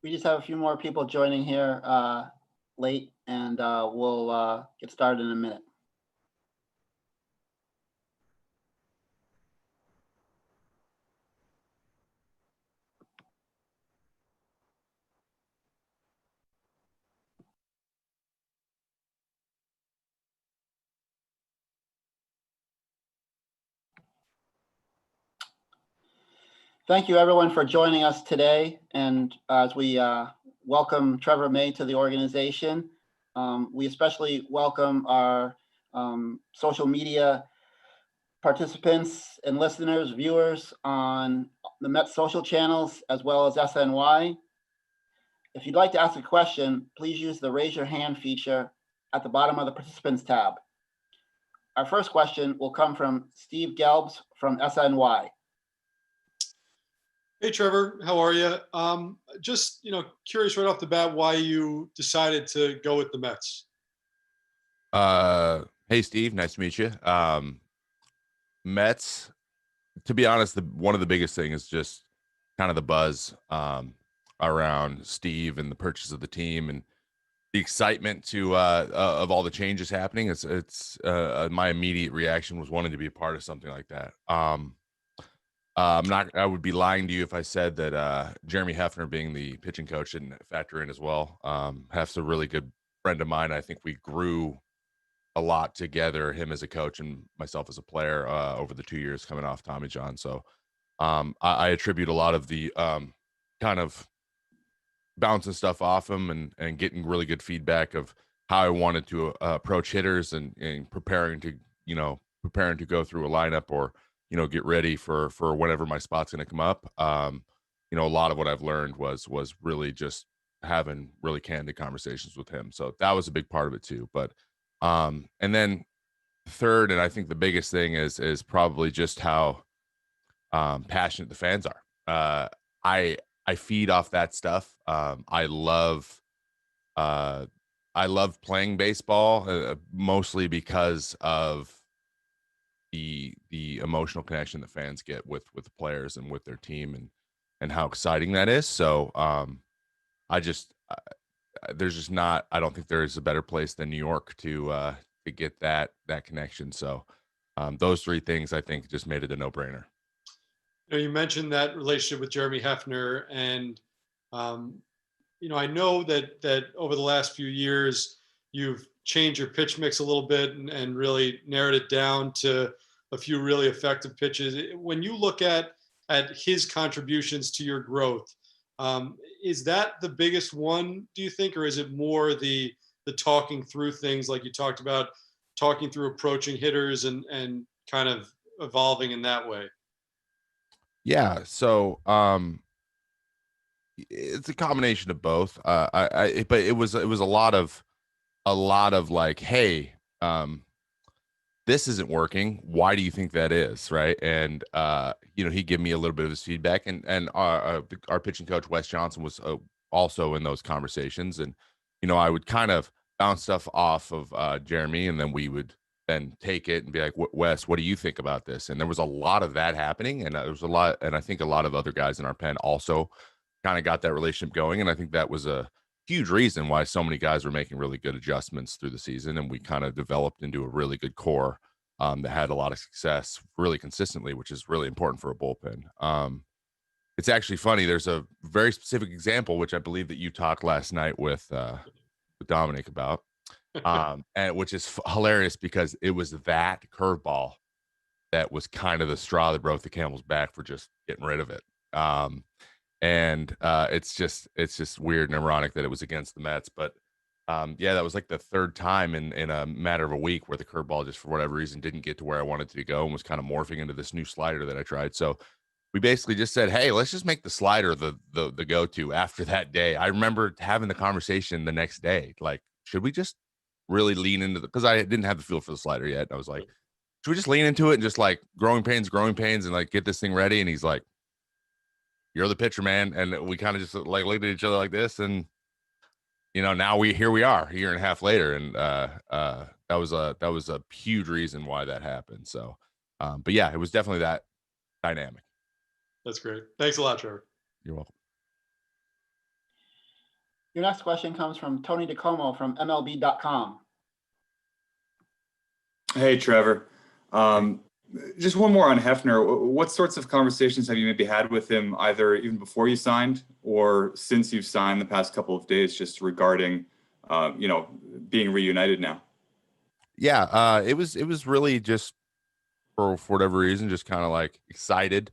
We just have a few more people joining here late, and we'll get started in a minute. Thank you, everyone, for joining us today. And as we welcome Trevor May to the organization, we especially welcome our social media participants and listeners, viewers on the Mets social channels, as well as SNY. If you'd like to ask a question, please use the raise your hand feature at the bottom of the participants tab. Our first question will come from Steve Gelbs from SNY. Hey, Trevor, how are you? Just, curious right off the bat why you decided to go with the Mets. Hey, Steve, nice to meet you. Mets, to be honest, one of the biggest things is just kind of the buzz around Steve and the purchase of the team and the excitement to of all the changes happening. It's my immediate reaction was wanting to be a part of something like that. I would be lying to you if I said that Jeremy Hefner being the pitching coach didn't factor in as well. Hef's a really good friend of mine. I think we grew a lot together, him as a coach and myself as a player over the 2 years coming off Tommy John. So I attribute a lot of the kind of bouncing stuff off him and getting really good feedback of how I wanted to approach hitters and preparing to go through a lineup or get ready for whenever my spot's going to come up. A lot of what I've learned was really just having really candid conversations with him. So that was a big part of it too. But and then third, and I think the biggest thing is probably just how passionate the fans are. I feed off that stuff. I love playing baseball mostly because of the emotional connection that fans get with the players and with their team and how exciting that is. So there's just not, I don't think there is a better place than New York to get that connection. So those three things I think just made it a no-brainer. You mentioned that relationship with Jeremy Hefner, and I know that over the last few years you've changed your pitch mix a little bit and really narrowed it down to a few really effective pitches. When you look at his contributions to your growth, is that the biggest one, do you think, or is it more the talking through things like you talked about, talking through approaching hitters and kind of evolving in that way? Yeah. So it's a combination of both. But it was a lot of like, hey, this isn't working. Why do you think that is? Right. And, he gave me a little bit of his feedback and our pitching coach, Wes Johnson, was also in those conversations. And, I would kind of bounce stuff off of Jeremy, and then we would then take it and be like, Wes, what do you think about this? And there was a lot of that happening. And there was a lot, and I think a lot of other guys in our pen also kind of got that relationship going. And I think that was a huge reason why so many guys were making really good adjustments through the season. And we kind of developed into a really good core that had a lot of success really consistently, which is really important for a bullpen. It's actually funny. There's a very specific example, which I believe that you talked last night with Dominic about, and which is hilarious because it was that curveball that was kind of the straw that broke the camel's back for just getting rid of it. And it's just weird and ironic that it was against the Mets. But that was like the third time in a matter of a week where the curveball just for whatever reason didn't get to where I wanted it to go and was kind of morphing into this new slider that I tried. So we basically just said, hey, let's just make the slider the go-to after that day. I remember having the conversation the next day, like, should we just really lean into because I didn't have the feel for the slider yet. I was like, should we just lean into it and just like growing pains and like get this thing ready? And he's like, you're the pitcher, man. And we kind of just like looked at each other like this. And, now here we are a year and a half later. And that was a huge reason why that happened. So, but yeah, it was definitely that dynamic. That's great. Thanks a lot, Trevor. You're welcome. Your next question comes from Tony DeComo from MLB.com. Hey, Trevor. Just one more on Hefner. What sorts of conversations have you maybe had with him, either even before you signed or since you've signed the past couple of days, just regarding, being reunited now? Yeah, it was really just for whatever reason, just kind of like excited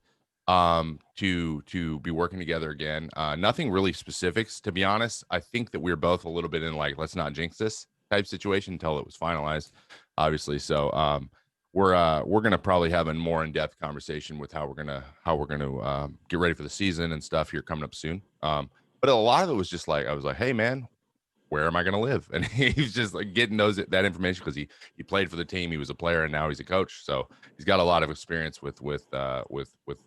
to be working together again. Nothing really specifics, to be honest. I think that we were both a little bit in like, let's not jinx this type situation until it was finalized, obviously. So we're gonna probably have a more in-depth conversation with how we're gonna get ready for the season and stuff here coming up soon. But a lot of it was just like, I was like, hey man, where am I going to live? And he's just like getting that information because he played for the team. He was a player and now he's a coach. So he's got a lot of experience with the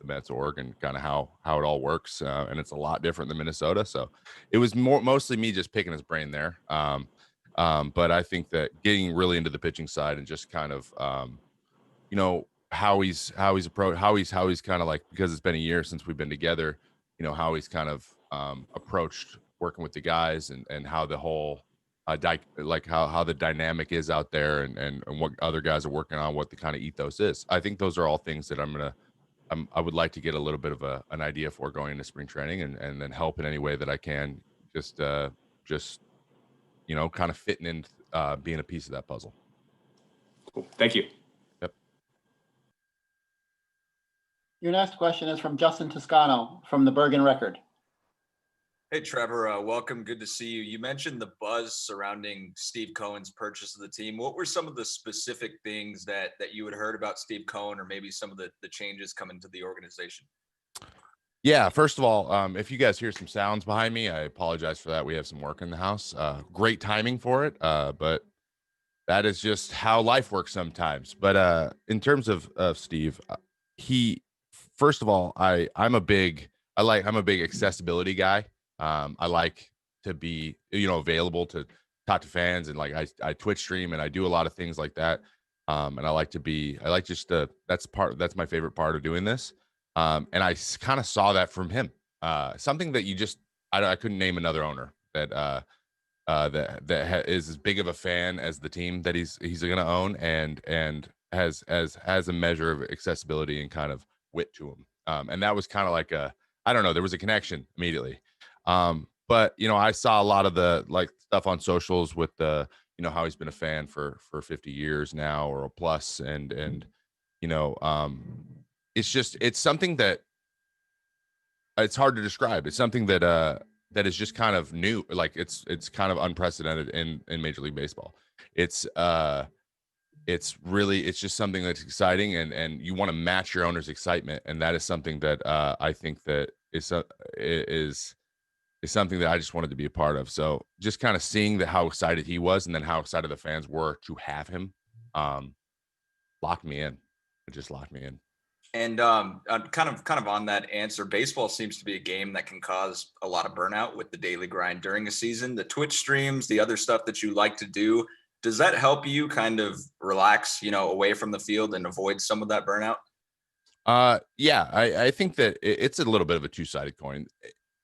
Mets org and kind of how it all works. And it's a lot different than Minnesota. So it was mostly me just picking his brain there. But I think that getting really into the pitching side and just kind of, how he's kind of like, because it's been a year since we've been together, how he's kind of approached working with the guys and how the whole how the dynamic is out there and what other guys are working on, what the kind of ethos is. I think those are all things that I would like to get a little bit of an idea for going into spring training and then help in any way that I can, just kind of fitting in, being a piece of that puzzle. Cool. Thank you. Yep. Your next question is from Justin Toscano from the Bergen Record. Hey, Trevor, welcome. Good to see you. You mentioned the buzz surrounding Steve Cohen's purchase of the team. What were some of the specific things that you had heard about Steve Cohen, or maybe some of the changes coming to the organization? Yeah, first of all, if you guys hear some sounds behind me, I apologize for that. We have some work in the house. Great timing for it, but that is just how life works sometimes. But in terms of Steve, first of all, I'm a big accessibility guy. I like to be, available to talk to fans, and like I Twitch stream and I do a lot of things like that. And that's my favorite part of doing this. And I kind of saw that from him. Something that I couldn't name another owner that is as big of a fan as the team that he's going to own and has a measure of accessibility and kind of wit to him. And that was kind of like I don't know, there was a connection immediately. But I saw a lot of the like stuff on socials with the, how he's been a fan for 50 years now or a plus. And it's something that it's hard to describe. It's something that is just kind of new. Like it's kind of unprecedented in Major League Baseball. It's just something that's exciting and you want to match your owner's excitement. And that is something that I think that is something that I just wanted to be a part of. So just kind of seeing how excited he was and then how excited the fans were to have him, locked me in. It just locked me in. And kind of on that answer, baseball seems to be a game that can cause a lot of burnout with the daily grind during a season. The Twitch streams, the other stuff that you like to do, does that help you kind of relax, away from the field and avoid some of that burnout? Yeah, I think that it's a little bit of a two-sided coin.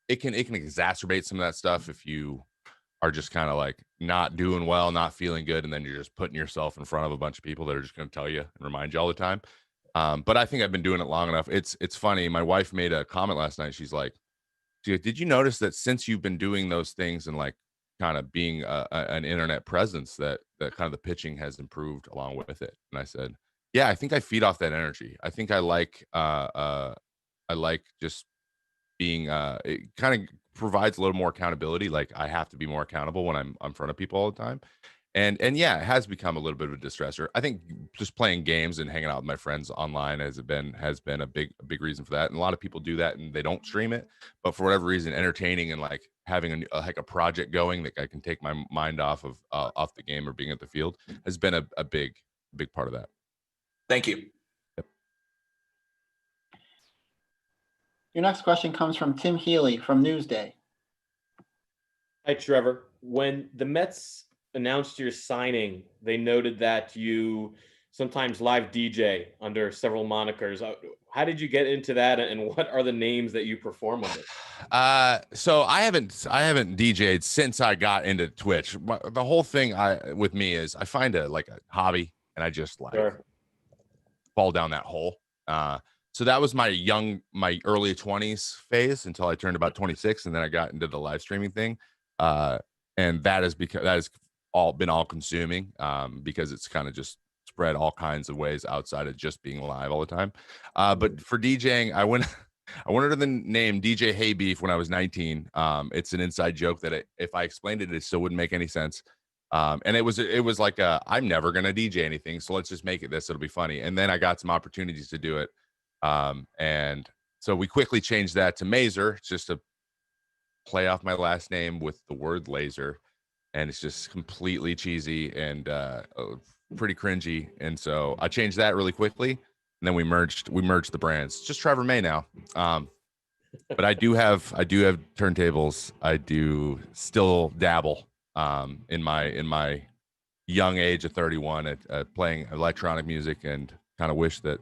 It can exacerbate some of that stuff if you are just kind of like not doing well, not feeling good, and then you're just putting yourself in front of a bunch of people that are just going to tell you and remind you all the time. But I think I've been doing it long enough. It's funny. My wife made a comment last night. She's like, did you notice that since you've been doing those things and like kind of being an internet presence that kind of the pitching has improved along with it? And I said, yeah, I think I feed off that energy. I think I like just being it kind of provides a little more accountability. Like I have to be more accountable when I'm in front of people all the time. And yeah, it has become a little bit of a distressor. I think just playing games and hanging out with my friends online has been a big reason for that. And a lot of people do that and they don't stream it, but for whatever reason, entertaining and like having a project going that I can take my mind off the game or being at the field has been a big part of that. Thank you. Yep. Your next question comes from Tim Healy from Newsday. Hi, Trevor. When the Mets announced your signing, they noted that you sometimes live DJ under several monikers. How did you get into that, and what are the names that you perform under? So I haven't DJ'd since I got into Twitch. The whole thing with me is I find a hobby, and I just Sure. fall down that hole. So that was my early 20s phase until I turned about 26, and then I got into the live streaming thing. And that is because that has been all consuming, because it's kind of just spread all kinds of ways outside of just being live all the time. But for DJing, I went under the name DJ Hey Beef when I was 19. It's an inside joke that if I explained it, it still wouldn't make any sense. And it was like I'm never gonna DJ anything, so let's just make it this. It'll be funny. And then I got some opportunities to do it, and so we quickly changed that to Mazer, just to play off my last name with the word laser, and it's just completely cheesy and pretty cringy. And so I changed that really quickly, and then we merged the brands. It's just Trevor May now. But I do have turntables. I do still dabble in my young age of 31 at playing electronic music, and kind of wish that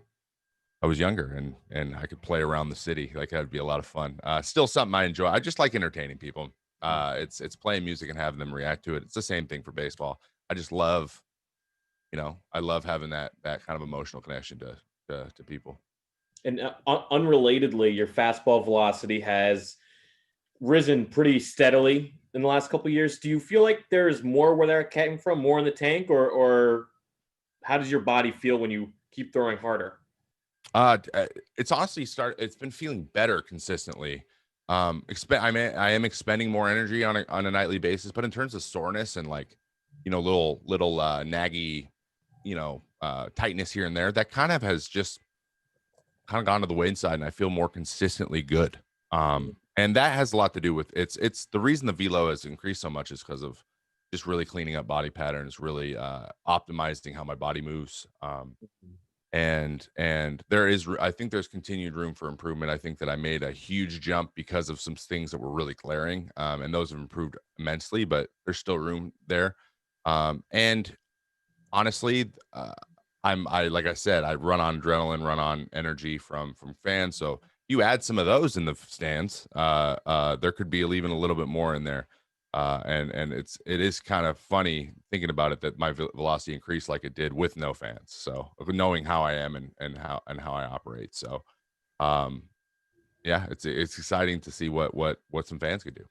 I was younger and I could play around the city. Like, that'd be a lot of fun. Still something I enjoy. I just like entertaining people. It's playing music and having them react to it. It's the same thing for baseball. I just love, I love having that kind of emotional connection to people. And unrelatedly, your fastball velocity has risen pretty steadily in the last couple of years. Do you feel like there's more where that came from, more in the tank, or how does your body feel when you keep throwing harder? It's honestly it's been feeling better consistently. I am expending more energy on a nightly basis, but in terms of soreness and little naggy, tightness here and there, that kind of has just kind of gone to the wayside, and I feel more consistently good. And that has a lot to do with it's the reason the velo has increased so much is because of just really cleaning up body patterns, really optimizing how my body moves. And I think there's continued room for improvement. I think that I made a huge jump because of some things that were really glaring, and those have improved immensely, but there's still room there. And honestly, like I said, I run on adrenaline, run on energy from fans. So you add some of those in the stands, there could be even a little bit more in there. And it is kind of funny thinking about it, that my velocity increased like it did with no fans. So knowing how I am and how I operate. So, yeah, it's exciting to see what some fans could do.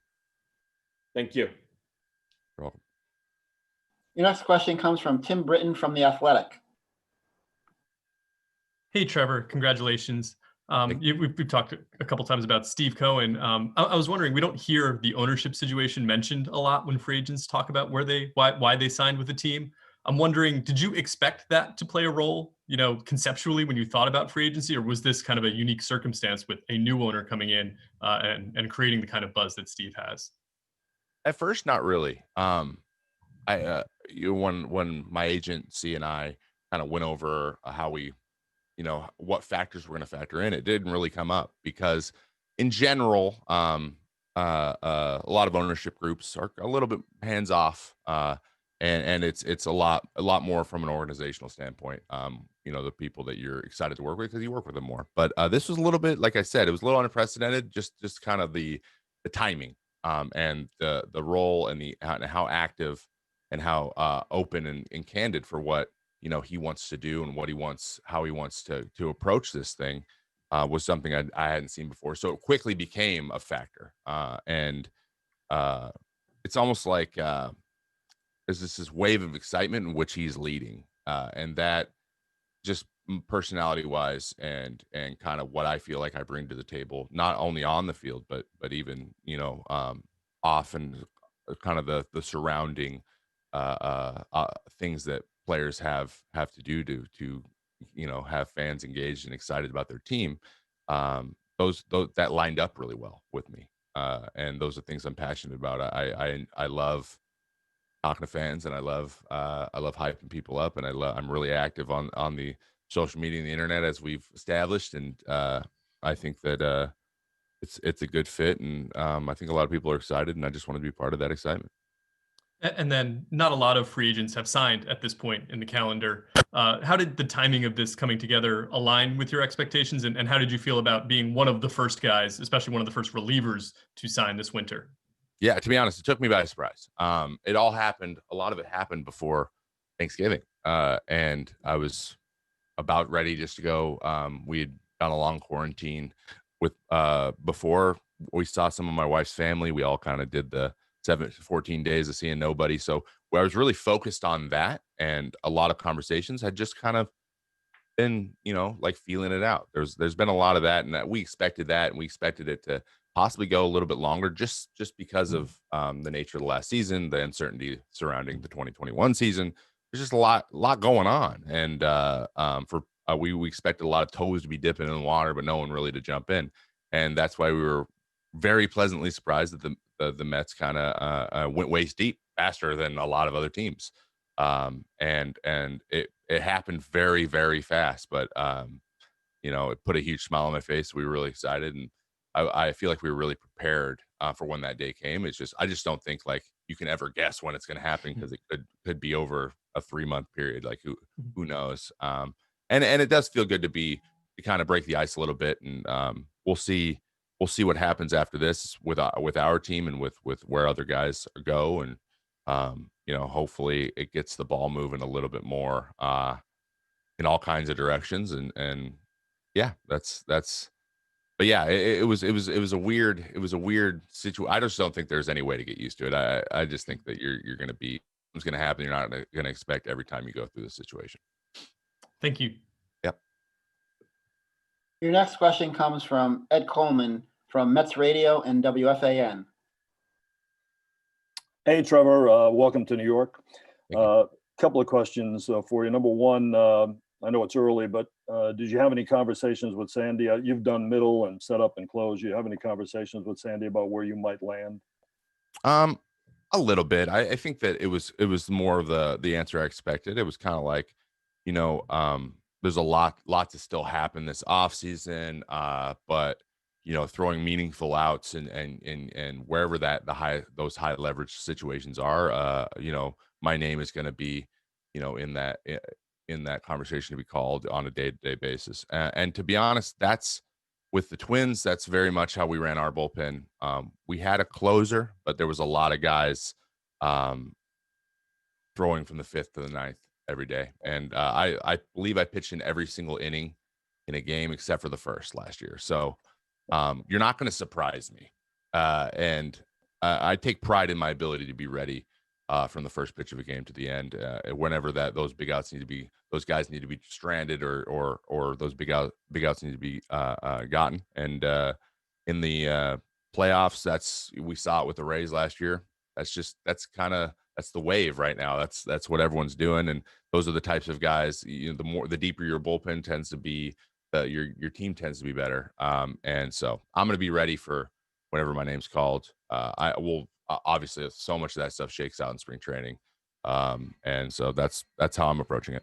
Thank you. You're welcome. Your next question comes from Tim Britton from The Athletic. Hey, Trevor, congratulations. We've talked a couple times about Steve Cohen. I was wondering, we don't hear the ownership situation mentioned a lot when free agents talk about why they signed with the team. I'm wondering, did you expect that to play a role, conceptually when you thought about free agency, or was this kind of a unique circumstance with a new owner coming in and creating the kind of buzz that Steve has? At first, not really. When my agency and I kind of went over how we, what factors we're going to factor in, it didn't really come up because in general, a lot of ownership groups are a little bit hands off, and it's a lot more from an organizational standpoint. The people that you're excited to work with because you work with them more. But this was a little bit, like I said, it was a little unprecedented, just kind of the timing, and the role and how active and how open and candid for what he wants to do and how he wants to approach this thing was something I hadn't seen before. So it quickly became a factor, and it's almost like there's this wave of excitement in which he's leading, and that just personality wise and kind of what I feel like I bring to the table, not only on the field but even off and kind of the surrounding things that players have to do to have fans engaged and excited about their team. Those that lined up really well with me, and those are things I'm passionate about. I love talking to fans, and I love hyping people up, and I'm really active on the social media and the internet, as we've established, and I think that it's a good fit, and I think a lot of people are excited, and I just want to be part of that excitement. And then not a lot of free agents have signed at this point in the calendar. How did the timing of this coming together align with your expectations? And how did you feel about being one of the first guys, especially one of the first relievers to sign this winter? Yeah, to be honest, it took me by surprise. It all happened. A lot of it happened before Thanksgiving, and I was about ready just to go. We had done a long quarantine with before we saw some of my wife's family. We all kind of did the 14 days of seeing nobody. So I was really focused on that, and a lot of conversations had just kind of been, like feeling it out. There's been a lot of that, and that we expected that, and we expected it to possibly go a little bit longer, just because of the nature of the last season, the uncertainty surrounding the 2021 season. There's just a lot going on, and we expected a lot of toes to be dipping in the water, but no one really to jump in, and that's why we were very pleasantly surprised that the Mets kind of went waist deep faster than a lot of other teams, and it happened very, very fast, but it put a huge smile on my face. We were really excited, and I feel like we were really prepared for when that day came. I just don't think like you can ever guess when it's going to happen, because it could be over a 3-month period. Like who knows? And it does feel good to kind of break the ice a little bit, and we'll see what happens after this with our team and with where other guys go, and hopefully it gets the ball moving a little bit more in all kinds of directions, and yeah, that's. But yeah, it was a weird situation. I just don't think there's any way to get used to it. I just think that you're going to be, it's going to happen. You're not going to expect every time you go through this situation. Thank you. Yep. Your next question comes from Ed Coleman from Mets Radio and WFAN. Hey, Trevor. Welcome to New York. Couple of questions for you. Number one, I know it's early, but did you have any conversations with Sandy? You've done middle and set up and close. You have any conversations with Sandy about where you might land? A little bit. I think that it was more of the answer I expected. It was kind of like, there's a lot to still happen this off season, but throwing meaningful outs and wherever those high leverage situations are, my name is going to be, in that conversation to be called on a day-to-day basis. And to be honest, that's with the Twins, that's very much how we ran our bullpen. We had a closer, but there was a lot of guys throwing from the 5th to the 9th every day. And I believe I pitched in every single inning in a game except for the first last year. So you're not going to surprise me. And I take pride in my ability to be ready from the first pitch of a game to the end, whenever those guys need to be stranded or those big outs need to be gotten. And in the playoffs, we saw it with the Rays last year. That's the wave right now. That's what everyone's doing, and those are the types of guys. The deeper your bullpen tends to be, your team tends to be better. And so I'm going to be ready for whenever my name's called. I will. Obviously, so much of that stuff shakes out in spring training, and so that's how I'm approaching it.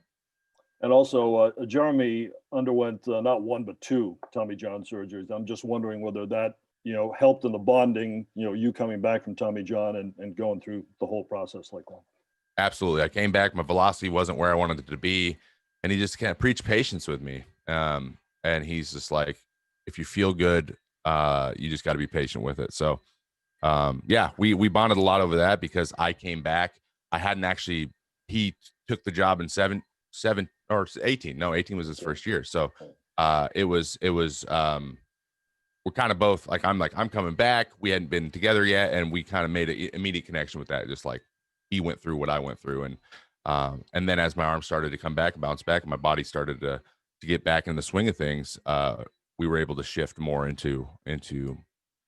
And also, Jeremy underwent not one but 2 Tommy John surgeries. I'm just wondering whether that helped in the bonding. You coming back from Tommy John and going through the whole process like that. Absolutely, I came back. My velocity wasn't where I wanted it to be, and he just can't preach patience with me. And he's just like, if you feel good, you just got to be patient with it. So. Yeah, we bonded a lot over that because I came back. I hadn't actually, he took the job in 7 or 18. No, 18 was his first year. So, it was, we're kind of both I'm coming back. We hadn't been together yet. And we kind of made an immediate connection with that. Just like he went through what I went through. And then as my arm started to come back, bounce back, and my body started to get back in the swing of things, we were able to shift more into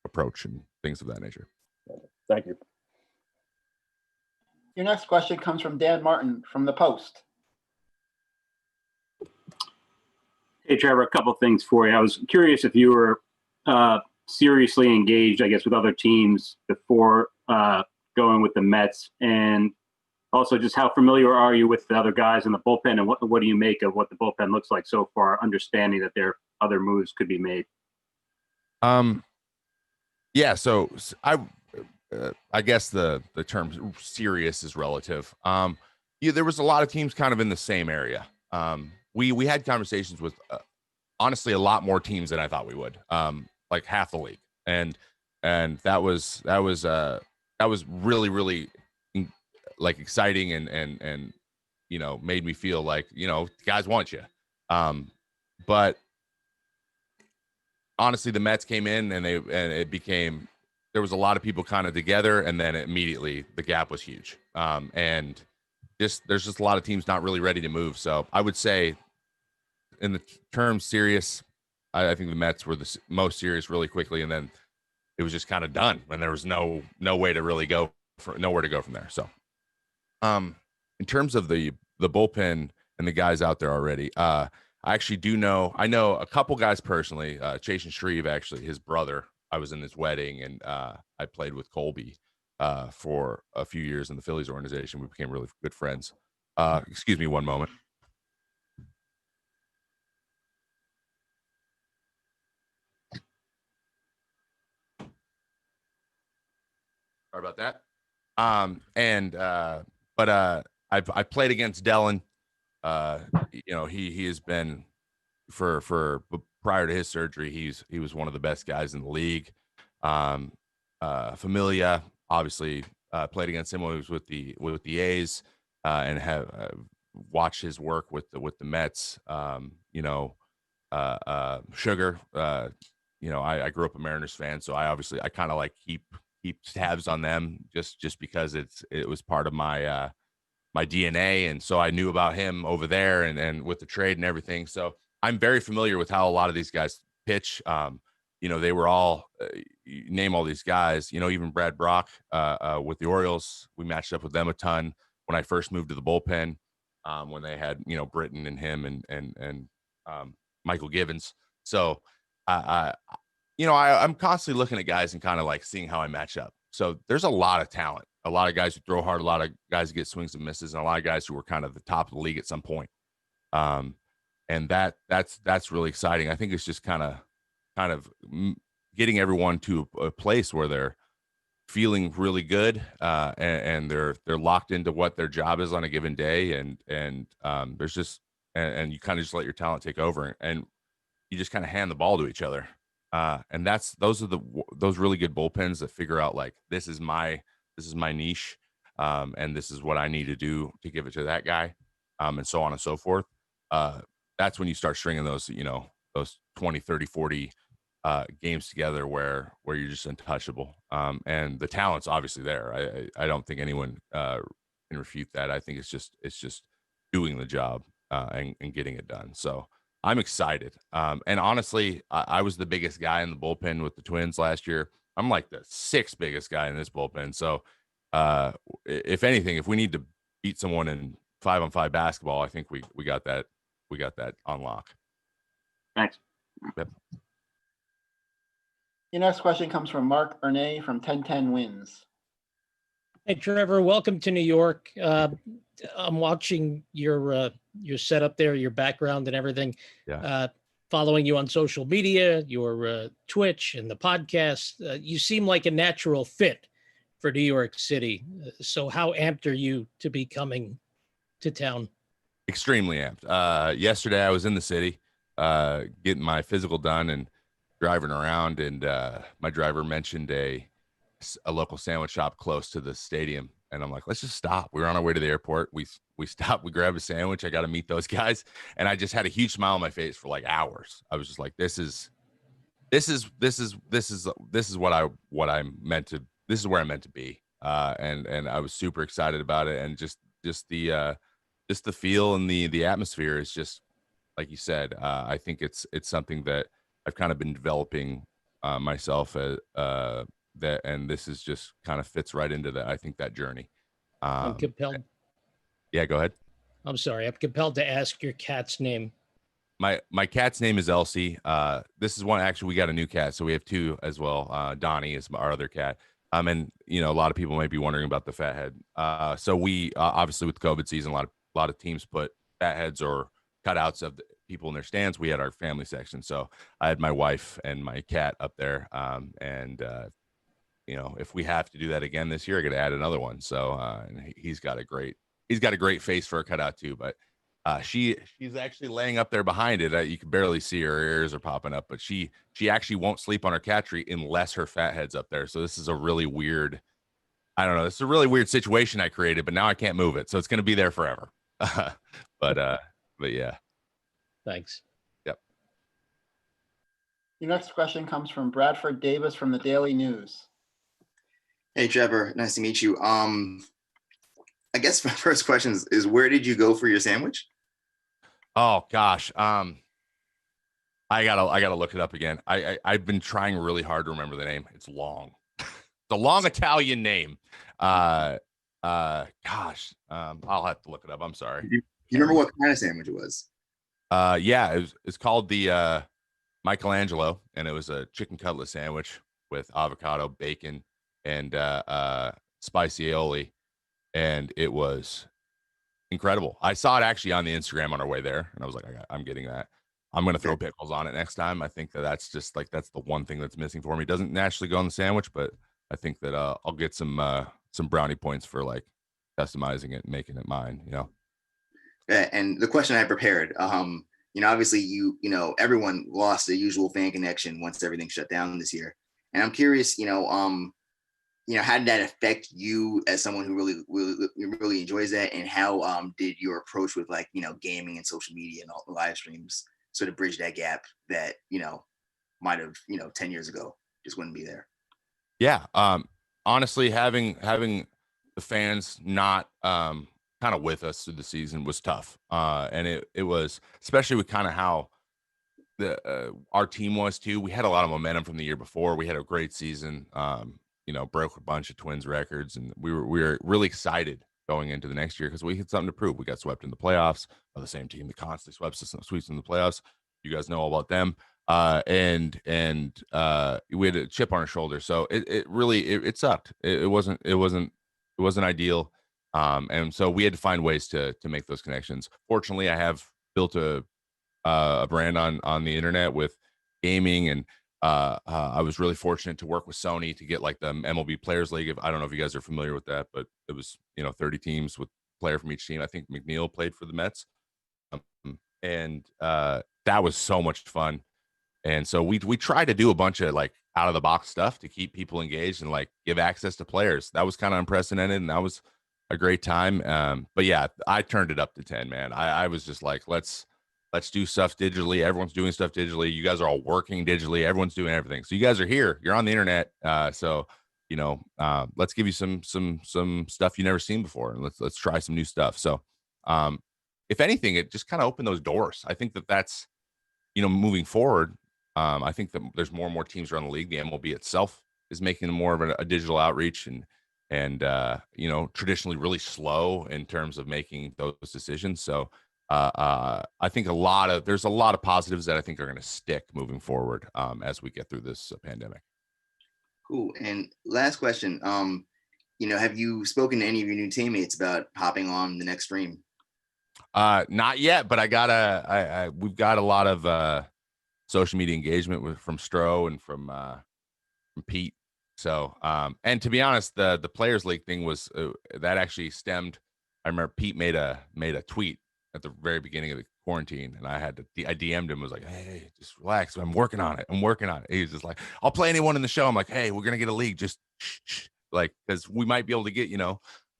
approach and things of that nature. Thank you. Your next question comes from Dan Martin from The Post. Hey, Trevor, a couple things for you. I was curious if you were seriously engaged, I guess, with other teams before going with the Mets, and also just how familiar are you with the other guys in the bullpen, and what do you make of what the bullpen looks like so far, understanding that there are other moves could be made? Yeah, so I guess the term serious is relative. Yeah, there was a lot of teams kind of in the same area. We had conversations with honestly a lot more teams than I thought we would. Like half the league, and that was really really like exciting and made me feel like guys want you. But honestly, the Mets came in and it became, there was a lot of people kind of together, and then immediately the gap was huge. And there's just a lot of teams not really ready to move. So I would say, in the term serious, I think the Mets were the most serious really quickly, and then it was just kind of done, and there was no way to really go nowhere to go from there. So, in terms of the bullpen and the guys out there already, I actually I know a couple guys personally. Chase and Shreve, actually, his brother. I was in his wedding, and I played with Colby for a few years in the Phillies organization. We became really good friends. Excuse me one moment. Sorry about that. I played against Dellin. He has been for prior to his surgery, he was one of the best guys in the league. Familia, obviously, played against him when he was with the A's, and have watched his work with the Mets. Sugar, I grew up a Mariners fan, so I kind of like keep tabs on them just because it was part of my my DNA, and so I knew about him over there and with the trade and everything. So I'm very familiar with how a lot of these guys pitch. They were all you name all these guys. Even Brad Brock with the Orioles, we matched up with them a ton when I first moved to the bullpen. When they had Britton and him and Michael Givens. So I'm constantly looking at guys and kind of like seeing how I match up. So there's a lot of talent, a lot of guys who throw hard, a lot of guys who get swings and misses, and a lot of guys who were kind of the top of the league at some point. And that's really exciting. I think it's just kind of getting everyone to a place where they're feeling really good, and they're locked into what their job is on a given day, and there's just and you kind of just let your talent take over, and you just kind of hand the ball to each other. And those are those really good bullpens that figure out like this is my niche, and this is what I need to do to give it to that guy, and so on and so forth. That's when you start stringing those 20, 30, 40 games together where you're just untouchable. And the talent's obviously there. I don't think anyone can refute that. I think it's just doing the job and getting it done. So I'm excited. And honestly, I was the biggest guy in the bullpen with the Twins last year. I'm like the sixth biggest guy in this bullpen. So if anything, if we need to beat someone in 5-on-5 basketball, I think we got that on lock. Thanks. Yep. Your next question comes from Mark Ernay from 1010 Wins. Hey, Trevor, welcome to New York. I'm watching your setup there, your background and everything. Yeah. Following you on social media, your Twitch and the podcast. You seem like a natural fit for New York City. So how amped are you to be coming to town? Extremely amped. Yesterday I was in the city getting my physical done and driving around, and my driver mentioned a local sandwich shop close to the stadium, and I'm like, let's just stop. We were on our way to the airport. We stopped, we grabbed a sandwich. I got to meet those guys, and I just had a huge smile on my face for like hours. I was just like, this is what I'm meant to. This is where I'm meant to be, and I was super excited about it, and just the feel and the atmosphere is just like you said. I think it's something that I've kind of been developing myself that, and this is just kind of fits right into that. I think that journey. I'm compelled. Yeah, go ahead. I'm sorry. I'm compelled to ask your cat's name. My cat's name is Elsie. This is one, actually, we got a new cat, so we have two as well. Donnie is our other cat. And a lot of people might be wondering about the fat head. So we obviously with COVID season, a lot of teams put fat heads or cutouts of the people in their stands. We had our family section, so I had my wife and my cat up there, and if we have to do that again this year, I got to add another one. So and he's got a great face for a cutout too. But she's actually laying up there behind it. You can barely see her ears are popping up, but she actually won't sleep on her cat tree unless her fat head's up there. So this is a really weird, I don't know. It's a really weird situation I created, but now I can't move it. So it's going to be there forever. but yeah. Thanks. Yep. Your next question comes from Bradford Davis from the Daily News. Hey, Trevor. Nice to meet you. I guess my first question is where did you go for your sandwich? Oh gosh. I gotta look it up again. I've been trying really hard to remember the name. It's long. It's a long Italian name. Gosh. I'll have to look it up. I'm sorry. You remember what kind of sandwich it was? Yeah, it's called the Michelangelo, and it was a chicken cutlet sandwich with avocado, bacon, and spicy aioli, and it was incredible. I saw it actually on the Instagram on our way there, and I was like, I'm getting that. I'm gonna throw pickles on it next time. I think that's just like that's the one thing that's missing for me. It doesn't naturally go on the sandwich, but I think that I'll get some brownie points for like customizing it and making it mine. Yeah, and the question I prepared, obviously everyone lost the usual fan connection once everything shut down this year, and I'm curious, how did that affect you as someone who really enjoys that, and how did your approach with gaming and social media and all the live streams sort of bridge that gap that might have 10 years ago just wouldn't be there? Yeah, honestly, having the fans not kind of with us through the season was tough, and it was especially with kind of how our team was too. We had a lot of momentum from the year before. We had a great season. Broke a bunch of Twins records, and we were really excited going into the next year because we had something to prove. We got swept in the playoffs by the same team that constantly sweeps in the playoffs. You guys know all about them. And we had a chip on our shoulder, so it really sucked. It wasn't ideal. And so we had to find ways to make those connections. Fortunately, I have built a brand on the internet with gaming, and I was really fortunate to work with Sony to get like the MLB Players League. I don't know if you guys are familiar with that, but it was 30 teams with a player from each team. I think McNeil played for the Mets, and that was so much fun. And so we tried to do a bunch of like out of the box stuff to keep people engaged and like give access to players. That was kind of unprecedented, and that was a great time. But yeah, I turned it up to 10, man. I was just like, let's do stuff digitally. Everyone's doing stuff digitally. You guys are all working digitally. Everyone's doing everything. So you guys are here. You're on the internet. So let's give you some stuff you never seen before, and let's try some new stuff. So if anything, it just kind of opened those doors. I think that's moving forward. I think that there's more and more teams around the league. The MLB itself is making more of a digital outreach, and traditionally really slow in terms of making those decisions. So I think there's a lot of positives that I think are going to stick moving forward as we get through this pandemic. Cool. And last question, have you spoken to any of your new teammates about hopping on the next stream? Not yet, but we've got a lot of social media engagement from Stroh and from Pete. So, and to be honest, the Players League thing was that actually stemmed. I remember Pete made a tweet at the very beginning of the quarantine, and I DM'd him, was like, hey, just relax. I'm working on it. He was just like, I'll play anyone in the show. I'm like, hey, we're going to get a league. Just like, cause we might be able to get, a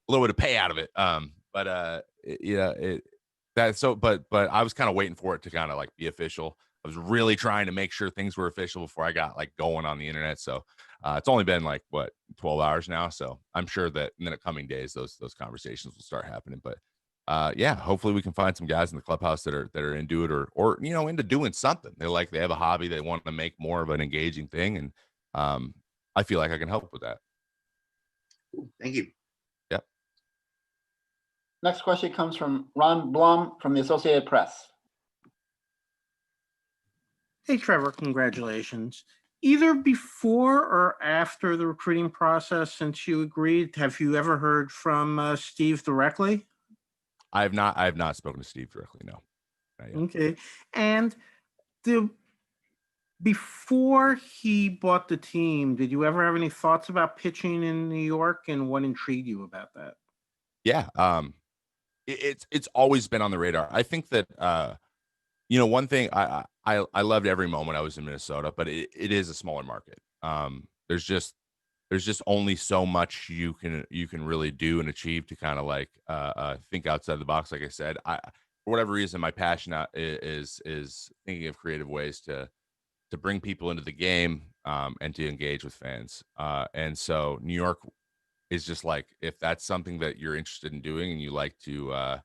little bit of pay out of it. But I was kind of waiting for it to kind of like be official. I was really trying to make sure things were official before I got like going on the internet. So it's only been like 12 hours now. So I'm sure that in the coming days, those conversations will start happening. But yeah, hopefully we can find some guys in the clubhouse that are into it or into doing something. They have a hobby. They want to make more of an engaging thing. And I feel like I can help with that. Cool. Thank you. Yep. Next question comes from Ron Blum from the Associated Press. Hey, Trevor, congratulations. Either before or after the recruiting process, since you agreed, have you ever heard from Steve directly? I have not spoken to Steve directly. No. Okay. And the Before he bought the team, did you ever have any thoughts about pitching in New York, and what intrigued you about that? Yeah. It's always been on the radar. I think that one thing I loved every moment I was in Minnesota, but it is a smaller market. There's just only so much you can really do and achieve to kind of like think outside the box. Like I said, for whatever reason, my passion is thinking of creative ways to bring people into the game and to engage with fans. And so New York is just like, if that's something that you're interested in doing and you like to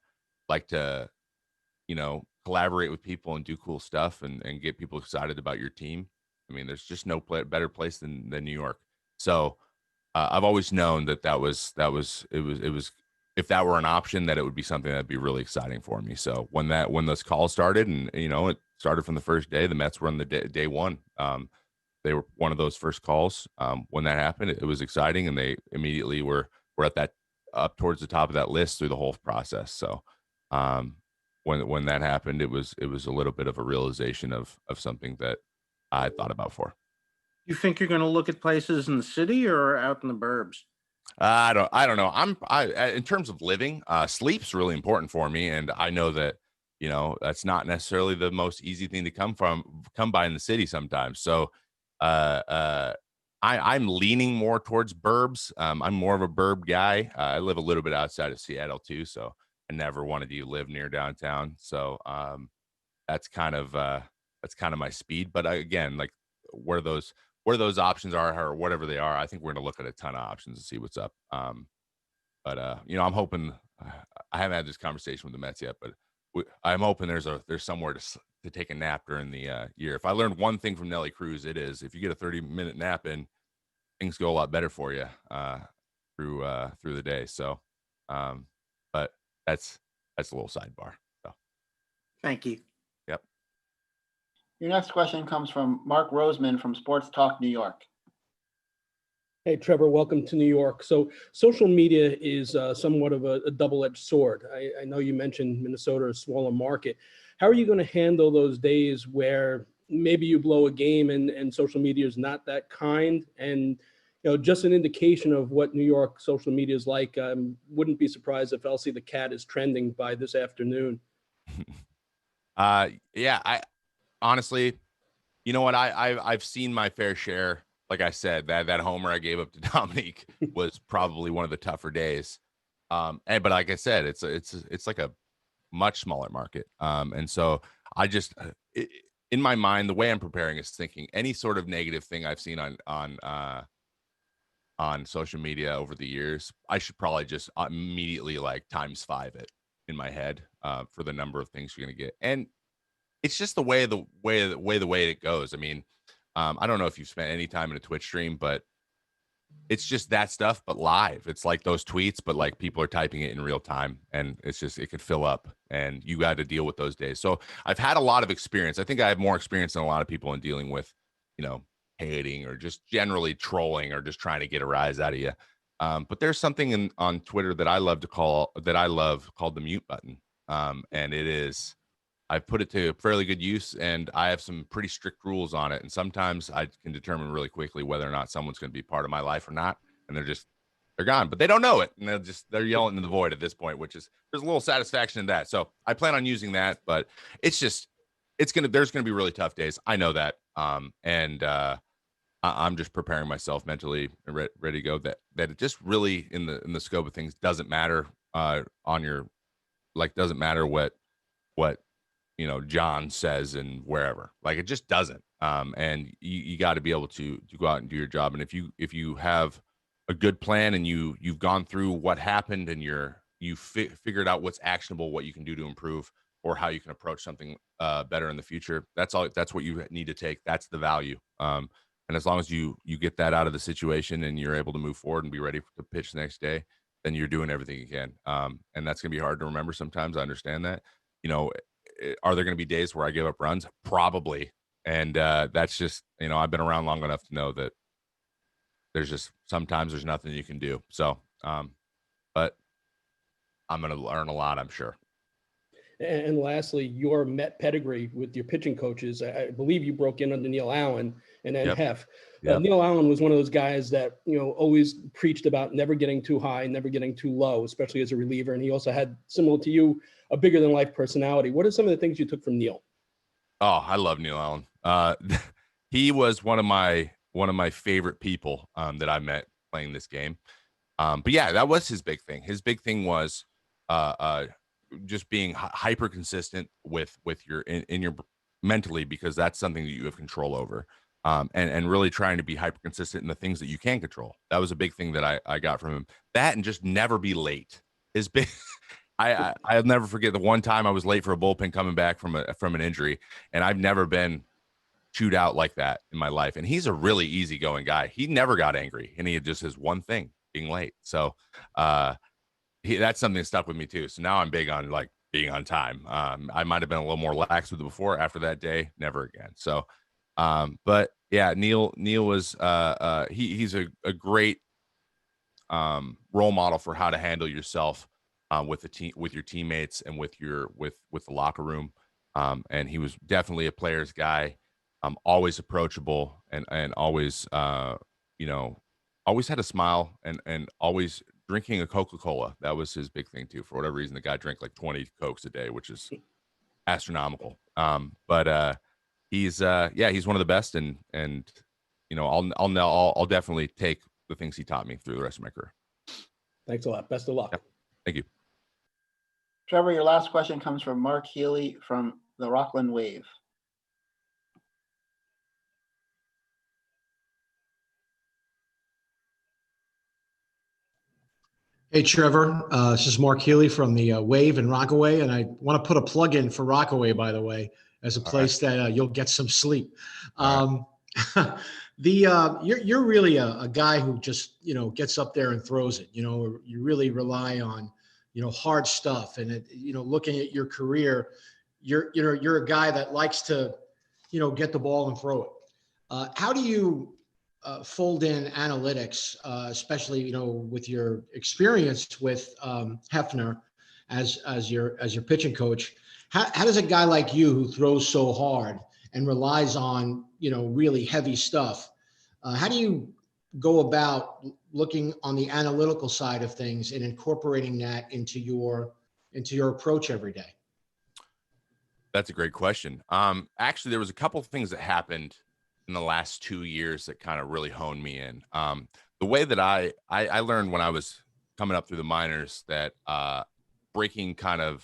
collaborate with people and do cool stuff and get people excited about your team. I mean, there's just no better place than New York. So I've always known that if that were an option, that it would be something that'd be really exciting for me. So when those calls started, and it started from the first day, the Mets were on the day one. They were one of those first calls. When that happened, it was exciting, and they immediately were at that up towards the top of that list through the whole process. So when that happened, it was a little bit of a realization of something that I had thought about for. You think you're going to look at places in the city or out in the burbs? I don't know. In terms of living, sleep's really important for me, and I know that that's not necessarily the most easy thing to come by in the city sometimes. So I'm leaning more towards burbs. I'm more of a burb guy. I live a little bit outside of Seattle too, so I never wanted to live near downtown. So that's kind of my speed. But again, like where those options are or whatever they are, I think we're going to look at a ton of options and see what's up. But I'm hoping. I haven't had this conversation with the Mets yet, but I'm hoping there's somewhere to take a nap during the year. If I learned one thing from Nelly Cruz, it is if you get a 30-minute nap in, things go a lot better for you through the day. So, but that's a little sidebar. So, thank you. Yep. Your next question comes from Mark Roseman from Sports Talk New York. Hey, Trevor, welcome to New York. So social media is somewhat of a double-edged sword. I know you mentioned Minnesota, a smaller market. How are you going to handle those days where maybe you blow a game and social media is not that kind? And, just an indication of what New York social media is like. Wouldn't be surprised if Elsie the cat is trending by this afternoon. Yeah, I honestly, you know what? I've seen my fair share. Like I said, that homer I gave up to Dominique was probably one of the tougher days. But like I said, it's like a much smaller market. And so I just in my mind, the way I'm preparing is thinking any sort of negative thing I've seen on social media over the years, I should probably just immediately like times 5 it in my head for the number of things you're gonna get. And it's just the way it goes. I mean, I don't know if you've spent any time in a Twitch stream, but it's just that stuff, but live. It's like those tweets, but like people are typing it in real time, and it could fill up, and you got to deal with those days. So I've had a lot of experience. I think I have more experience than a lot of people in dealing with, hating or just generally trolling or just trying to get a rise out of you. But there's something on Twitter that I love called the mute button. And it is, I've put it to fairly good use, and I have some pretty strict rules on it. And sometimes I can determine really quickly whether or not someone's going to be part of my life or not. And they're gone, but they don't know it. And they're yelling into the void at this point, there's a little satisfaction in that. So I plan on using that, but there's going to be really tough days. I know that. I'm just preparing myself mentally ready to go that it just really in the scope of things doesn't matter doesn't matter what John says and wherever, like it just doesn't. And you got to be able to go out and do your job. And if you have a good plan and you've gone through what happened and you figured out what's actionable, what you can do to improve, or how you can approach something better in the future, that's what you need to take. That's the value. And as long as you get that out of the situation and you're able to move forward and be ready to pitch the next day, then you're doing everything you can. And that's going to be hard to remember sometimes. I understand that. Are there going to be days where I give up runs? Probably. And that's just, I've been around long enough to know that sometimes there's nothing you can do. So, but I'm going to learn a lot, I'm sure. And lastly, your Met pedigree with your pitching coaches. I believe you broke in under Neil Allen and then Yep. Hef. Yep. Neil Allen was one of those guys that, always preached about never getting too high, never getting too low, especially as a reliever. And he also had, similar to you, a bigger than life personality. What are some of the things you took from Neil? Oh, I love Neil Allen. He was one of my favorite people that I met playing this game. But yeah, that was his big thing. His big thing was just being hyper consistent with your in your mentally, because that's something that you have control over. And really trying to be hyper consistent in the things that you can control. That was a big thing that I got from him. That, and just never be late is big. I'll never forget the one time I was late for a bullpen coming back from an injury, and I've never been chewed out like that in my life. And he's a really easygoing guy. He never got angry, and he had just his one thing, being late. So that's something that stuck with me too. So now I'm big on like being on time. I might have been a little more lax with it before. After that day, never again. So but yeah, Neil was he's a great role model for how to handle yourself with the team, with your teammates, and with the locker room. And he was definitely a player's guy. Always approachable, and always always had a smile, and always drinking a Coca-Cola. That was his big thing too. For whatever reason, the guy drank like 20 Cokes a day, which is astronomical. But he's one of the best, and I'll definitely take the things he taught me through the rest of my career. Thanks a lot. Best of luck. Yep. Thank you. Trevor, your last question comes from Mark Healy from the Rockland Wave. Hey, Trevor. This is Mark Healy from the Wave in Rockaway, and I want to put a plug in for Rockaway, by the way, as a place that you'll get some sleep. You're really a guy who just gets up there and throws it. You really rely on hard stuff, and looking at your career, you're a guy that likes to get the ball and throw it. How do you fold in analytics, especially with your experience with Hefner as your pitching coach? How does a guy like you, who throws so hard and relies on really heavy stuff, how do you go about looking on the analytical side of things and incorporating that into your approach every day? That's a great question. Actually, there was a couple of things that happened in the last 2 years that kind of really honed me in. The way that I learned when I was coming up through the minors, that breaking the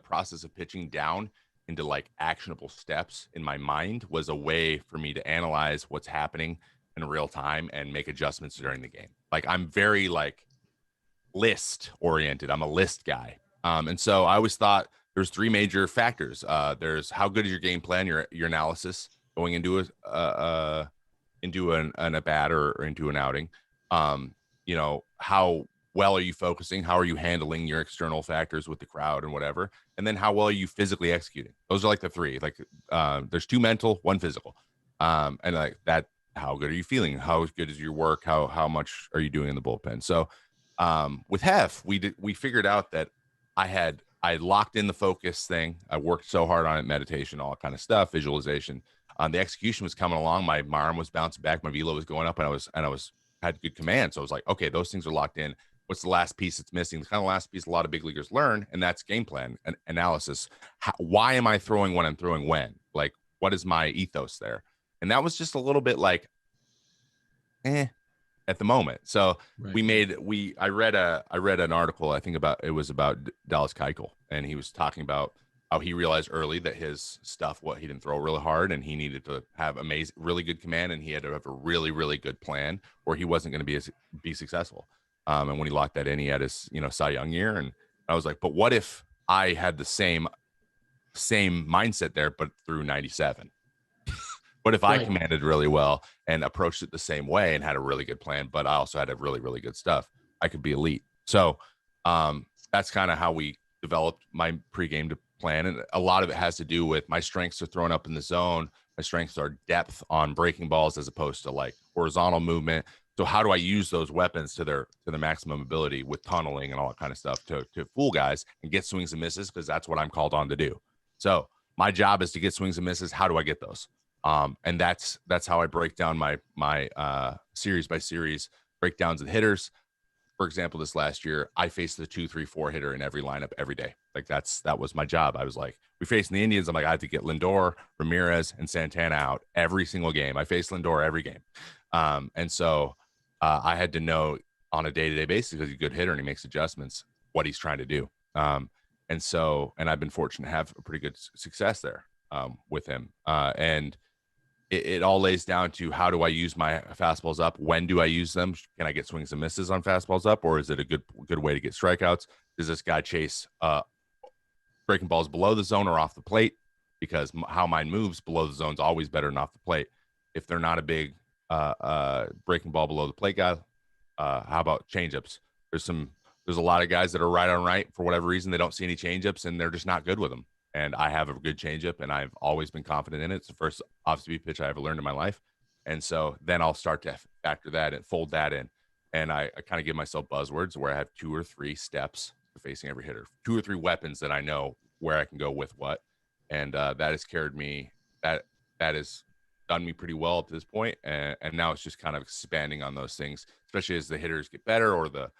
process of pitching down into like actionable steps in my mind was a way for me to analyze what's happening in real time and make adjustments during the game. Like, I'm very like list oriented. I'm a list guy. And so I always thought there's three major factors. There's how good is your game plan, your analysis going into an at bat or into an outing. How well are you focusing? How are you handling your external factors with the crowd and whatever? And then how well are you physically executing? Those are like the three. Like there's two mental, one physical. And like that, how good are you feeling? How good is your work? How much are you doing in the bullpen? So with Hef, we figured out that I locked in the focus thing. I worked so hard on it, meditation, all that kind of stuff, visualization. The execution was coming along. My arm was bouncing back. My velo was going up, and I had good command. So I was like, okay, those things are locked in. What's the last piece that's missing? The kind of last piece a lot of big leaguers learn, and that's game plan and analysis. Why am I throwing when I'm throwing when? Like, what is my ethos there? And that was just a little bit like, at the moment. So right. I read an article, I think about Dallas Keuchel, and he was talking about how he realized early that his stuff, he didn't throw really hard, and he needed to have really good command, and he had to have a really, really good plan, or he wasn't going to be successful. And when he locked that in, he had his, Cy Young year. And I was like, but what if I had the same mindset there, but through 97? What if I commanded really well and approached it the same way and had a really good plan, but I also had a really, really good stuff? I could be elite. So that's kind of how we developed my pregame plan. And a lot of it has to do with my strengths are thrown up in the zone. My strengths are depth on breaking balls as opposed to like horizontal movement. So how do I use those weapons to their maximum ability with tunneling and all that kind of stuff to fool guys and get swings and misses, because that's what I'm called on to do. So my job is to get swings and misses. How do I get those? And that's how I break down my series by series breakdowns of the hitters. For example, this last year, I faced the 2, 3, 4 hitter in every lineup every day. Like that was my job. I was like, we facing the Indians. I'm like, I have to get Lindor, Ramirez, and Santana out every single game. I faced Lindor every game. And so I had to know on a day-to-day basis, because he's a good hitter and he makes adjustments, what he's trying to do. And I've been fortunate to have a pretty good success there with him. And it all lays down to, how do I use my fastballs up? When do I use them? Can I get swings and misses on fastballs up, or is it a good way to get strikeouts? Does this guy chase breaking balls below the zone or off the plate? Because how mine moves below the zone is always better than off the plate. If they're not a big breaking ball below the plate guy, how about changeups? There's a lot of guys that are right on right for whatever reason. They don't see any changeups and they're just not good with them. And I have a good changeup, and I've always been confident in it. It's the first off-speed pitch I ever learned in my life. And so then I'll start to factor that and fold that in. And I kind of give myself buzzwords where I have 2 or 3 steps for facing every hitter, 2 or 3 weapons that I know where I can go with what. And that has carried me, that has done me pretty well up to this point. And now it's just kind of expanding on those things, especially as the hitters get better or the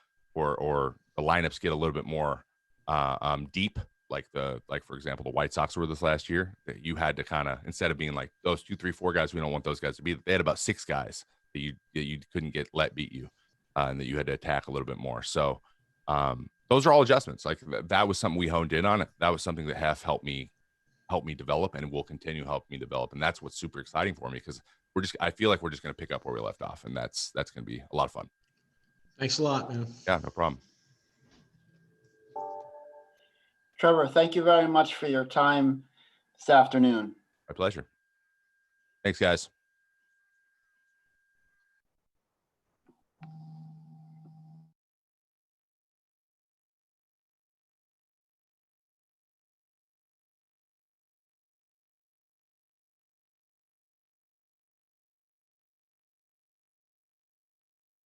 lineups get a little bit more deep. Like for example, the White Sox were this last year, that you had to kind of, instead of being like those 2, 3, 4 guys, we don't want those guys to be, they had about 6 guys that you couldn't let beat you, and that you had to attack a little bit more. So those are all adjustments. Like that was something we honed in on. That was something that have helped me develop and will continue to help me develop. And that's what's super exciting for me, because I feel like we're just going to pick up where we left off, and that's going to be a lot of fun. Thanks a lot, man. Yeah, no problem. Trevor, thank you very much for your time this afternoon. My pleasure. Thanks, guys.